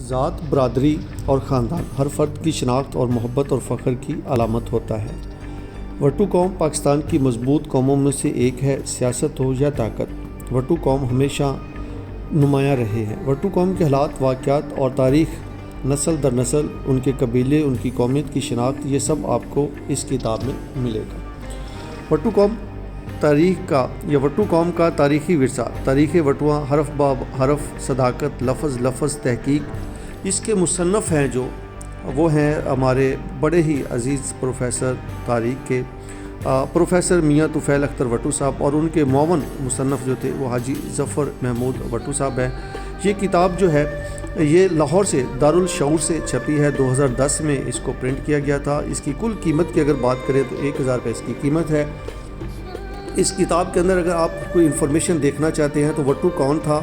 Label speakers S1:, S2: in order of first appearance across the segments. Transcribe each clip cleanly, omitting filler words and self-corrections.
S1: ذات، برادری اور خاندان ہر فرد کی شناخت اور محبت اور فخر کی علامت ہوتا ہے۔ وٹو قوم پاکستان کی مضبوط قوموں میں سے ایک ہے، سیاست ہو یا طاقت، وٹو قوم ہمیشہ نمایاں رہے ہیں۔ وٹو قوم کے حالات، واقعات اور تاریخ، نسل در نسل، ان کے قبیلے، ان کی قومیت کی شناخت، یہ سب آپ کو اس کتاب میں ملے گا۔ وٹو قوم وٹو قوم کا تاریخی ورثہ، تاریخ وٹوا، حرف باب حرف، صداقت، لفظ لفظ، تحقیق۔ اس کے مصنف ہیں جو وہ ہیں ہمارے بڑے ہی عزیز پروفیسر تاریخ کے پروفیسر میاں طفیل اختر وٹو صاحب، اور ان کے معاون مصنف جو تھے وہ حاجی ظفر محمود وٹو صاحب ہیں۔ یہ کتاب جو ہے یہ لاہور سے دارالشعور سے چھپی ہے، 2010 میں اس کو پرنٹ کیا گیا تھا۔ اس کی کل قیمت کی اگر بات کریں تو 1000 روپے اس کی قیمت ہے۔ اس کتاب کے اندر اگر آپ کوئی انفارمیشن دیکھنا چاہتے ہیں تو وٹو کون تھا،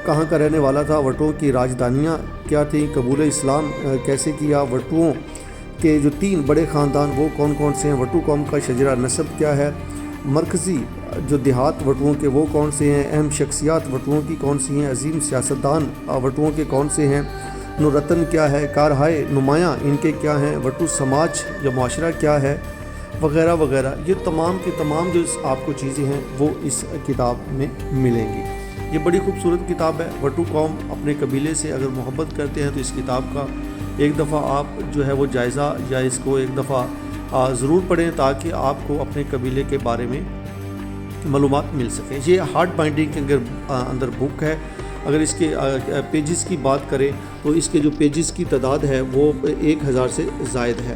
S1: کہاں کا رہنے والا تھا، وٹوؤں کی راجدھانیاں کیا تھیں، قبول اسلام کیسے کیا، وٹوؤں کے جو 3 بڑے خاندان وہ کون کون سے ہیں، وٹو قوم کا شجرہ نسب کیا ہے، مرکزی جو دیہات وٹوؤں کے وہ کون سے ہیں، اہم شخصیات وٹوؤں کی کون سی ہیں، عظیم سیاستدان وٹوؤں کے کون سے ہیں، نورتن کیا ہے، کارہائے نمایاں ان کے کیا ہیں، وٹو سماج یا معاشرہ کیا ہے، وغیرہ وغیرہ۔ یہ تمام کے تمام جو آپ کو چیزیں ہیں وہ اس کتاب میں ملیں گی۔ یہ بڑی خوبصورت کتاب ہے۔ وٹو قوم اپنے قبیلے سے اگر محبت کرتے ہیں تو اس کتاب کا ایک دفعہ آپ جو ہے وہ جائزہ یا اس کو ایک دفعہ ضرور پڑھیں تاکہ آپ کو اپنے قبیلے کے بارے میں معلومات مل سکیں۔ یہ ہارڈ بائنڈنگ کے اندر بک ہے۔ اگر اس کے پیجز کی بات کریں تو اس کے جو پیجز کی تعداد ہے وہ 1000 سے زائد ہے۔